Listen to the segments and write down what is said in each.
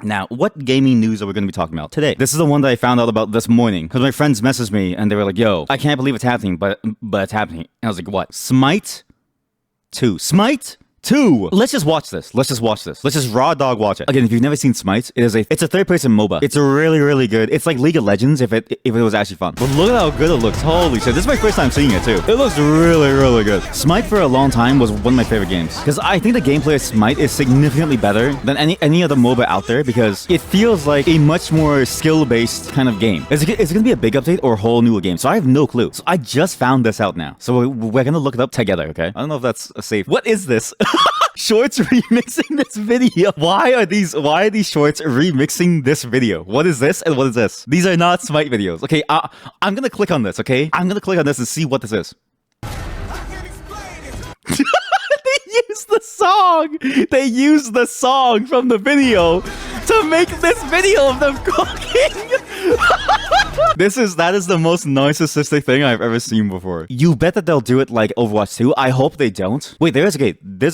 Now, what gaming news are we going to be talking about today? This is the one that I found out about this morning because my friends messaged me and they were like, "Yo, I can't believe it's happening, but it's happening." And I was like, "What? Smite 2? Smite 2? Let's just watch this. Let's just raw dog watch it." Again, if you've never seen Smite, it's a third-person MOBA. It's really good. It's like League of Legends if it was actually fun. But look at how good it looks. Holy shit! This is my first time seeing it too. It looks really good. Smite for a long time was one of my favorite games because I think the gameplay of Smite is significantly better than any other MOBA out there because it feels like a much more skill-based kind of game. Is it gonna be a big update or a whole new game? So I have no clue. So I just found this out now. So we're gonna look it up together. Okay? I don't know if that's safe. What is this? Shorts remixing this video. Why are these shorts remixing this video? What is this and what is this? These are not Smite videos. Okay, I'm gonna click on this, okay? I'm gonna click on this and see what this is. They used the song from the video to make this video of them cooking. That is the most narcissistic thing I've ever seen before. You bet that they'll do it like Overwatch 2. I hope they don't. Wait, there's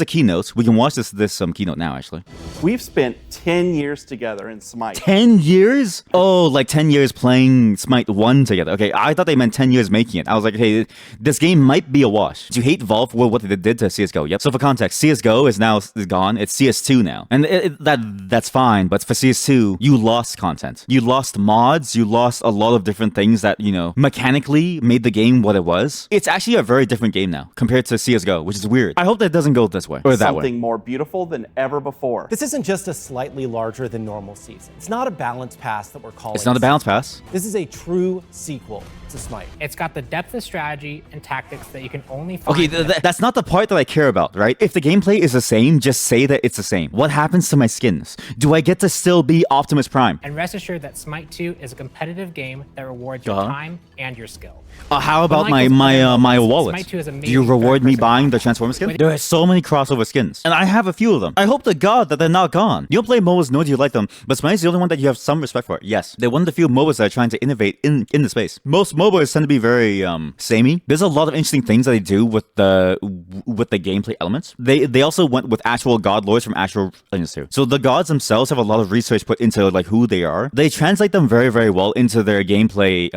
a keynote. We can watch this keynote now, actually. We've spent 10 years together in Smite. 10 years? Oh, like 10 years playing Smite 1 together. Okay, I thought they meant 10 years making it. I was like, hey, this game might be a wash. Do you hate Valve for what they did to CSGO? Yep. So for context, CSGO is now gone. It's CS2 now. And that's fine, but for CS2, you lost content. You lost mods. You lost a lot of different things that, you know, mechanically made the game what it was. It's actually a very different game now compared to CSGO, which is weird. I hope that doesn't go this way or that way. Something more beautiful than ever before. This isn't just a slightly larger than normal season. It's not a balance pass that we're calling. It's not a balance pass. This is a true sequel to Smite. It's got the depth of strategy and tactics that you can only find. Okay, that's not the part that I care about, right? If the gameplay is the same, just say that it's the same. What happens to my skins? Do I get to still be Optimus Prime? And rest assured that Smite 2 is a competitive game that rewards your time and your skill. How about my wallet? Smite 2 is Do amazing. you reward me buying the Transformer skin? There are so many crossover skins, and I have a few of them. I hope to God that they're not gone. You don't play MOBAs, nor do you like them, but Smite is the only one that you have some respect for. Yes, they're one of the few MOBAs that are trying to innovate in the space. Most MOBAs tend to be very samey. There's a lot of interesting things that they do with the gameplay elements. They also went with actual god lords from actual Legends too. So the gods themselves have a lot of research put into like who they are. They translate them very well into their gameplay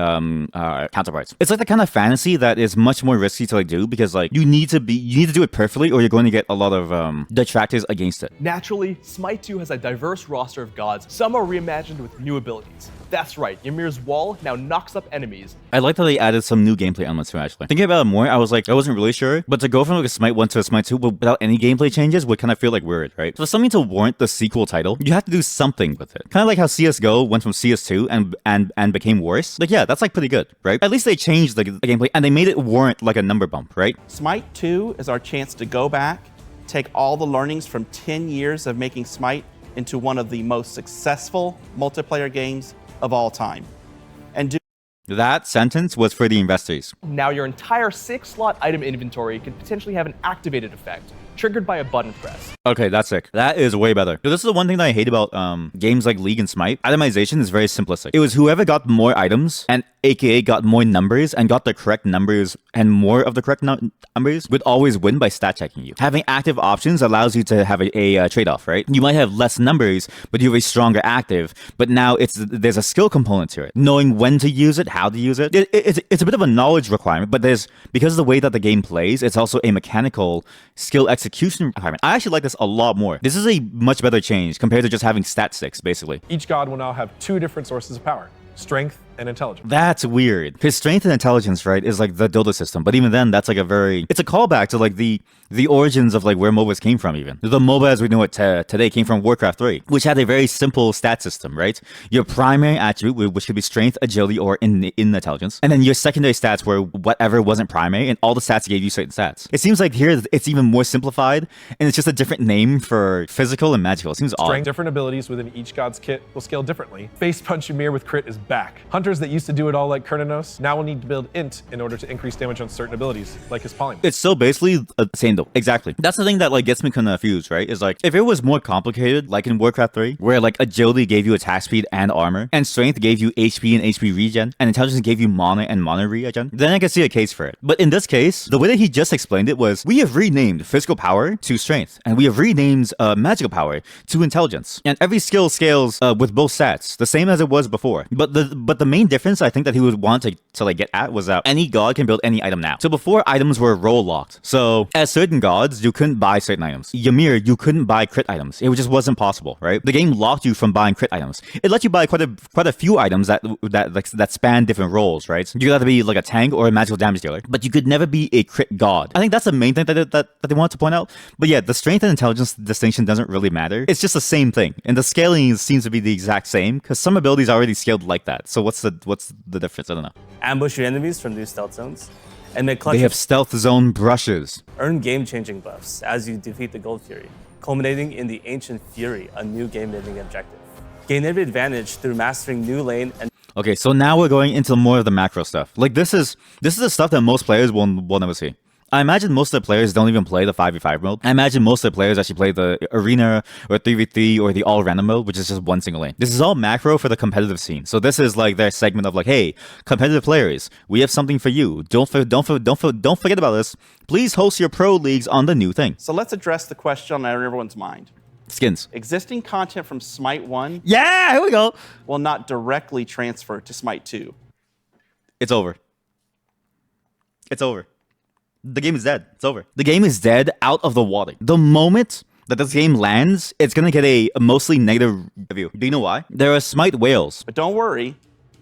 counterparts. It's like the kind of fantasy that is much more risky to like do because like you need to do it perfectly or you're going to get a lot of detractors against it. Naturally, Smite 2 has a diverse roster of gods. Some are reimagined with new abilities. That's right, Ymir's wall now knocks up enemies. I like that they added some new gameplay elements to it, actually. Thinking about it more, I was like, I wasn't really sure. But to go from like a Smite 1 to a Smite 2 without any gameplay changes would kind of feel like weird, right? So for something to warrant the sequel title, you have to do something with it. Kind of like how CSGO went from CS2 and became worse. Like, yeah, that's like pretty good, right? At least they changed the gameplay and they made it warrant like a number bump, right? Smite 2 is our chance to go back, take all the learnings from 10 years of making Smite into one of the most successful multiplayer games of all time. And do that sentence was for the investors. Now your entire 6-slot item inventory can potentially have an activated effect, triggered by a button press. Okay, that's sick. That is way better. So this is the one thing that I hate about games like League and Smite. Itemization is very simplistic. It was whoever got more items and aka got more numbers and got the correct numbers and more of the correct numbers would always win by stat checking you. Having active options allows you to have a trade-off, right? You might have less numbers, but you have a stronger active, but now there's a skill component to it. Knowing when to use it, how to use it. It's a bit of a knowledge requirement, but because of the way that the game plays, it's also a mechanical skill execution requirement. I actually like this a lot more. This is a much better change compared to just having stat sticks, basically. Each god will now have 2 different sources of power: strength and intelligence. That's weird. Because strength and intelligence, right, is like the Dota system. But even then, that's like it's a callback to like the origins of like where MOBAs came from even. The MOBA as we know it today came from Warcraft 3, which had a very simple stat system, right? Your primary attribute, which could be strength, agility, or in intelligence. And then your secondary stats were whatever wasn't primary, and all the stats gave you certain stats. It seems like here it's even more simplified, and it's just a different name for physical and magical. It seems odd. Different abilities within each god's kit will scale differently. Face Punch Ymir with crit is back. Hunter Hunters that used to do it all like Kernanos now will need to build int in order to increase damage on certain abilities, like his polymorph. It's still basically the same though. Exactly. That's the thing that like gets me confused, right? Is like if it was more complicated, like in Warcraft 3, where like agility gave you attack speed and armor, and strength gave you HP and HP regen, and intelligence gave you mana and mana regen, then I can see a case for it. But in this case, the way that he just explained it was, we have renamed physical power to strength, and we have renamed magical power to intelligence, and every skill scales with both stats, the same as it was before. But the main difference I think that he would want to like get at was that any god can build any item now. So before, items were role locked. So as certain gods, you couldn't buy certain items. Ymir, you couldn't buy crit items. It just wasn't possible, right? The game locked you from buying crit items. It let you buy quite a few items that span different roles, right? You got to be like a tank or a magical damage dealer, but you could never be a crit god. I think that's the main thing that they want to point out. But yeah, the strength and intelligence distinction doesn't really matter. It's just the same thing, and the scaling seems to be the exact same because some abilities are already scaled like that. So what's the difference? I don't know. Ambush your enemies from new stealth zones, and make clutch They have stealth zone brushes. earn game-changing buffs as you defeat the Gold Fury, culminating in the Ancient Fury, a new game-ending objective. Gain every advantage through mastering new lane and Okay, so now we're going into more of the macro stuff. Like this is the stuff that most players will never see. I imagine most of the players don't even play the 5v5 mode. I imagine most of the players actually play the arena or 3v3 or the all random mode, which is just one single lane. This is all macro for the competitive scene. So this is like their segment of like, hey, competitive players, we have something for you. Don't forget about this. Please host your pro leagues on the new thing. So let's address the question on everyone's mind. Skins. Existing content from Smite 1 Yeah, here we go. will not directly transfer to Smite 2. It's over. It's over. The game is dead. It's over. The game is dead out of the water. The moment that this game lands, it's going to get a mostly negative review. Do you know why? There are Smite whales. But don't worry,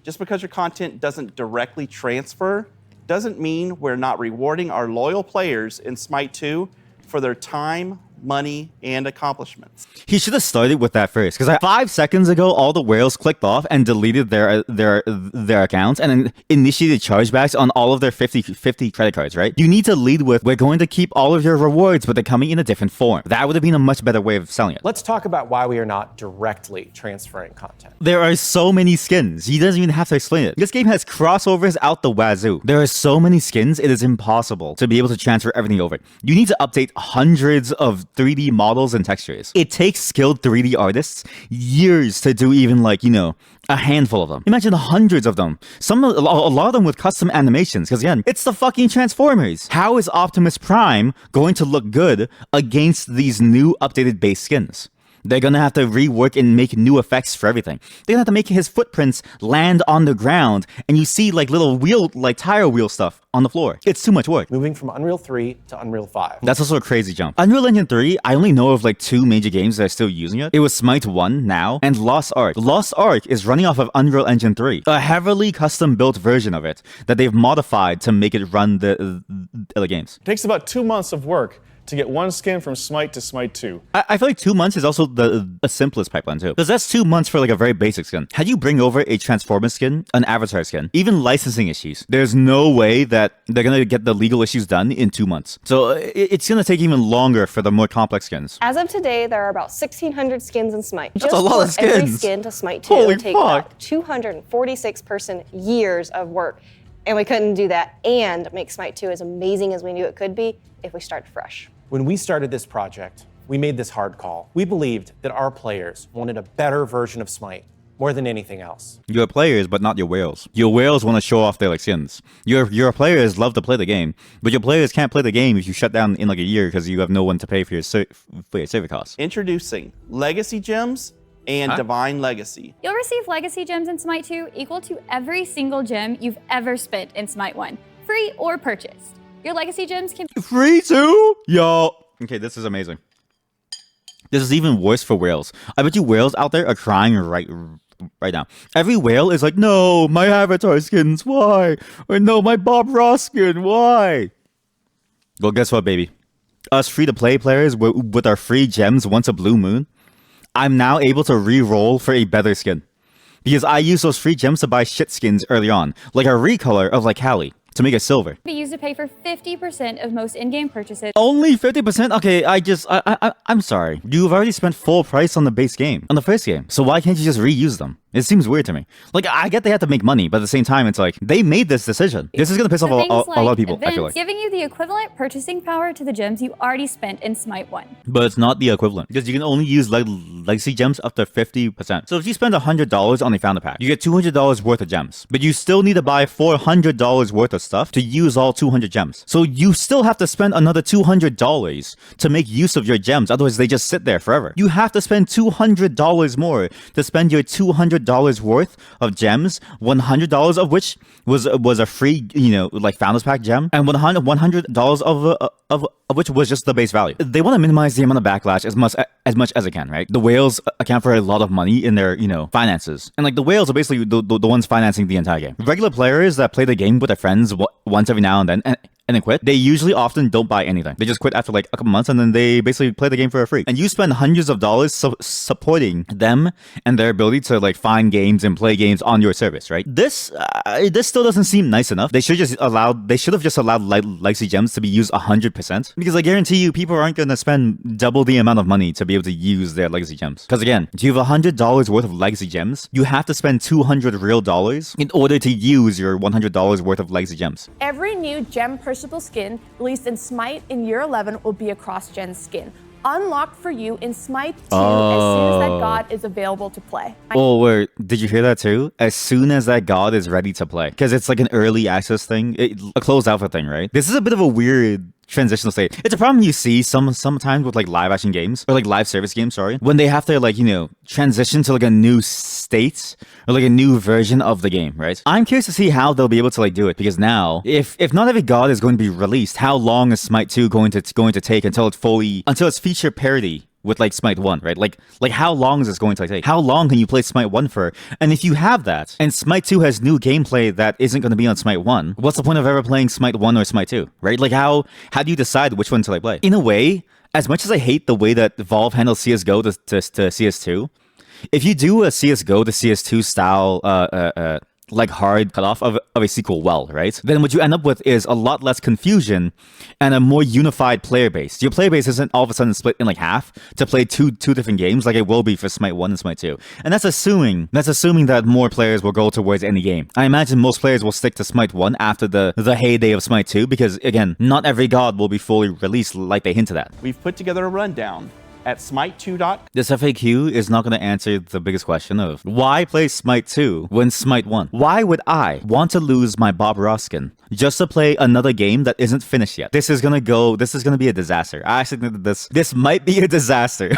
just because your content doesn't directly transfer doesn't mean we're not rewarding our loyal players in Smite 2 for their time, money, and accomplishments. He should have started with that first, because 5 seconds ago, all the whales clicked off and deleted their accounts and then initiated chargebacks on all of their 50 credit cards, right? You need to lead with, we're going to keep all of your rewards, but they're coming in a different form. That would have been a much better way of selling it. Let's talk about why we are not directly transferring content. There are so many skins. He doesn't even have to explain it. This game has crossovers out the wazoo. There are so many skins, it is impossible to be able to transfer everything over. You need to update hundreds of 3D models and textures. It takes skilled 3D artists years to do even like, you know, a handful of them. Imagine the hundreds of them. A lot of them with custom animations, because again, it's the fucking Transformers. How is Optimus Prime going to look good against these new updated base skins? They're gonna have to rework and make new effects for everything. They're gonna have to make his footprints land on the ground, and you see like little wheel, like tire wheel stuff on the floor. It's too much work. Moving from Unreal 3 to Unreal 5. That's also a crazy jump. Unreal Engine 3, I only know of like 2 major games that are still using it. It was Smite 1 now, and Lost Ark. Lost Ark is running off of Unreal Engine 3, a heavily custom built version of it that they've modified to make it run the other games. It takes about 2 months of work to get one skin from Smite to Smite 2. I feel like 2 months is also the simplest pipeline too. Because that's 2 months for like a very basic skin. How do you bring over a Transformer skin, an Avatar skin, even licensing issues? There's no way that they're going to get the legal issues done in 2 months. So it's going to take even longer for the more complex skins. As of today, there are about 1,600 skins in Smite. That's a lot of Just for every skins. skin to Smite 2 Holy would take fuck. about 246 person years of work. And we couldn't do that and make Smite 2 as amazing as we knew it could be if we started fresh. When we started this project, we made this hard call. We believed that our players wanted a better version of Smite more than anything else. You're players, but not your whales. Your whales want to show off their like skins. Your players love to play the game, but your players can't play the game if you shut down in like a year because you have no one to pay for your server costs. Introducing Legacy Gems and Divine Legacy. You'll receive Legacy Gems in Smite 2 equal to every single gem you've ever spent in Smite 1, free or purchased. Your Legacy Gems can Free too? Yo. Okay, this is amazing. This is even worse for whales. I bet you whales out there are crying right now. Every whale is like, no, my Avatar skins, why? Or no, my Bob Ross skin, why? Well, guess what, baby? Us free-to-play players with our free gems once a blue moon, I'm now able to re-roll for a better skin. Because I used those free gems to buy shit skins early on, like a recolor of like Callie. to make it silver. Be used to pay for 50% of most in-game purchases. Only 50%? Okay, I'm sorry. You've already spent full price on the base game, on the first game. So why can't you just reuse them? It seems weird to me. Like, I get they have to make money, but at the same time, it's like, they made this decision. This is gonna piss off a lot of people, I feel like. Giving you the equivalent purchasing power to the gems you already spent in Smite 1. But it's not the equivalent, because you can only use legacy gems up to 50%. So if you spend $100 on a founder pack, you get $200 worth of gems. But you still need to buy $400 worth of stuff to use all 200 gems. So you still have to spend another $200 to make use of your gems, otherwise they just sit there forever. You have to spend $200 more to spend your $200 worth of gems, $100 of which was a free, like founders pack gem, and $100 of which was just the base value. They want to minimize the amount of backlash as much as it can, right? The whales account for a lot of money in their, finances. And like the whales are basically the ones financing the entire game. Regular players that play the game with their friends once every now and then and then quit, they usually often don't buy anything. They just quit after like a couple months and then they basically play the game for free. And you spend hundreds of dollars supporting them and their ability to like find games and play games on your service, right? This still doesn't seem nice enough. They should have just allowed legacy gems to be used 100%, because I guarantee you people aren't going to spend double the amount of money to be able to use their legacy gems. Because again, if you have $100 worth of legacy gems, you have to spend $200 real dollars in order to use your $100 worth of legacy gems. Every new gem purchasable skin released in Smite in Year 11 will be a cross-gen skin, unlocked for you in Smite 2 as soon as that god is available to play. Oh, wait, did you hear that too? As soon as that god is ready to play. Because it's like an early access thing, a closed alpha thing, right? This is a bit of a weird transitional state. It's a problem you see sometimes with like live action games, or like live service games, sorry, when they have to like, transition to like a new state or like a new version of the game, right? I'm curious to see how they'll be able to like do it, because now if not every god is going to be released, how long is Smite 2 going to take until it's feature parity with like Smite 1, right? Like how long is this going to take? How long can you play Smite 1 for? And if you have that, and Smite 2 has new gameplay that isn't going to be on Smite 1, what's the point of ever playing Smite 1 or Smite 2, right? Like how do you decide which one to like play? In a way, as much as I hate the way that Valve handles CSGO to CS2, if you do a CSGO to CS2 style like hard cutoff of a sequel well, right? Then what you end up with is a lot less confusion and a more unified player base. Your player base isn't all of a sudden split in like half to play two different games like it will be for Smite 1 and Smite 2. And that's assuming that more players will go towards any game. I imagine most players will stick to Smite 1 after the heyday of Smite 2, because again, not every god will be fully released like they hinted at. We've put together a rundown at Smite2. This FAQ is not going to answer the biggest question of why play Smite 2 when Smite 1? Why would I want to lose my Bob Ross skin just to play another game that isn't finished yet? This is going to be a disaster. I actually think that this might be a disaster.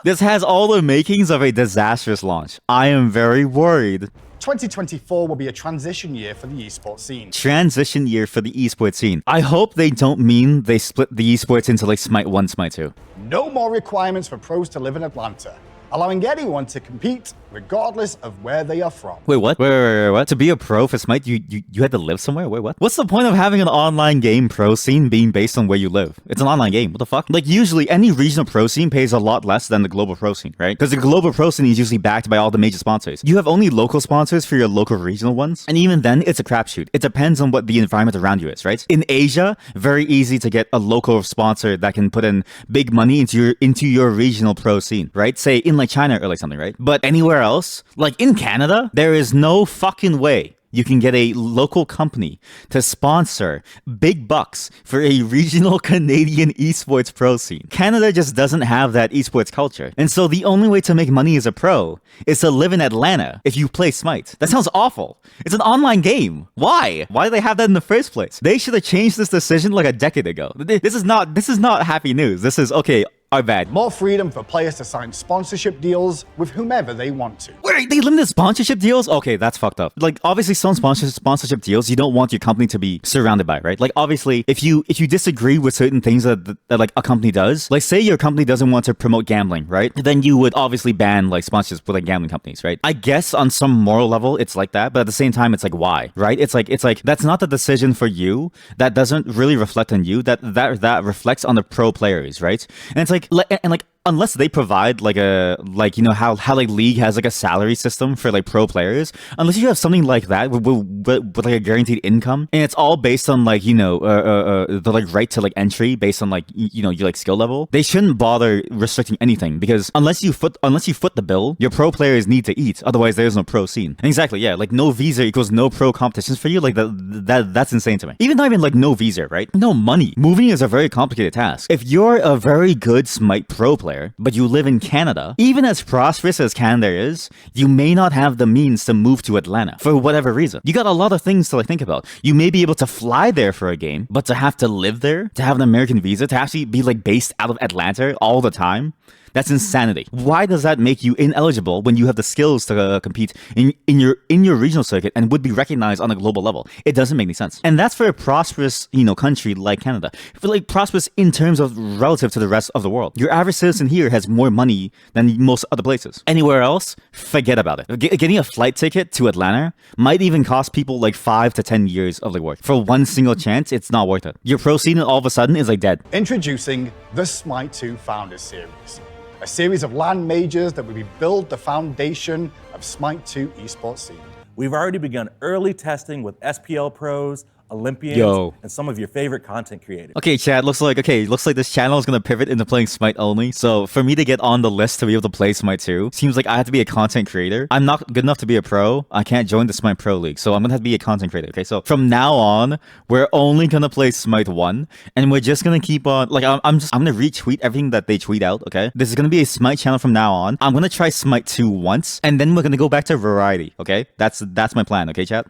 This has all the makings of a disastrous launch. I am very worried. 2024 will be a transition year for the esports scene. Transition year for the esports scene. I hope they don't mean they split the esports into like Smite 1, Smite 2. No more requirements for pros to live in Atlanta, allowing anyone to compete regardless of where they are from. Wait, what? Wait, what? To be a pro for Smite, you had to live somewhere? Wait, what? What's the point of having an online game pro scene being based on where you live? It's an online game. What the fuck? Like, usually, any regional pro scene pays a lot less than the global pro scene, right? Because the global pro scene is usually backed by all the major sponsors. You have only local sponsors for your local regional ones, and even then, it's a crapshoot. It depends on what the environment around you is, right? In Asia, very easy to get a local sponsor that can put in big money into your regional pro scene, right? Say, in like China or like something, right? But anywhere else, like in Canada, there is no fucking way you can get a local company to sponsor big bucks for a regional Canadian esports pro scene. Canada just doesn't have that esports culture. And so the only way to make money as a pro is to live in Atlanta if you play Smite. That sounds awful. It's an online game. Why? Why do they have that in the first place? They should have changed this decision like a decade ago. This is not happy news. This is, okay, our bad. More freedom for players to sign sponsorship deals with whomever they want to. Wait, they limited sponsorship deals? Okay, that's fucked up. Like, obviously, some sponsorship deals you don't want your company to be surrounded by, right? Like, obviously, if you disagree with certain things that like a company does, like say your company doesn't want to promote gambling, right? Then you would obviously ban like sponsorships with like gambling companies, right? I guess on some moral level it's like that, but at the same time it's like why, right? It's like that's not the decision for you. That doesn't really reflect on you. That reflects on the pro players, right? And it's like unless they provide like how like League has like a salary system for like pro players, unless you have something like that with like a guaranteed income, and it's all based on like the like right to like entry based on like your like skill level, they shouldn't bother restricting anything, because unless you foot the bill, your pro players need to eat, otherwise there's no pro scene. And exactly, yeah, like no visa equals no pro competitions for you. Like that's insane to me. Even not even like no visa, right? No money. Moving is a very complicated task. If you're a very good Smite pro player, but you live in Canada, even as prosperous as Canada is, you may not have the means to move to Atlanta for whatever reason. You got a lot of things to like think about. You may be able to fly there for a game, but to have to live there, to have an American visa, to actually be like based out of Atlanta all the time, that's insanity. Why does that make you ineligible when you have the skills to compete in your regional circuit and would be recognized on a global level? It doesn't make any sense. And that's for a prosperous, country like Canada. For like prosperous in terms of relative to the rest of the world. Your average citizen here has more money than most other places. Anywhere else, forget about it. Getting a flight ticket to Atlanta might even cost people like 5 to 10 years of like work. For one single chance, it's not worth it. Your pro scene all of a sudden is like dead. Introducing the Smite 2 Founders Series, a series of LAN majors that will build the foundation of Smite 2 esports scene. We've already begun early testing with SPL pros, Olympians, and some of your favorite content creators. Okay, chat, looks like this channel is gonna pivot into playing Smite only. So for me to get on the list to be able to play Smite 2, seems like I have to be a content creator. I'm not good enough to be a pro. I can't join the Smite Pro League, so I'm gonna have to be a content creator. Okay, so from now on, we're only gonna play Smite 1, and we're just gonna keep on. Like I'm gonna retweet everything that they tweet out. Okay, this is gonna be a Smite channel from now on. I'm gonna try Smite 2 once, and then we're gonna go back to variety. Okay, that's my plan. Okay, chat.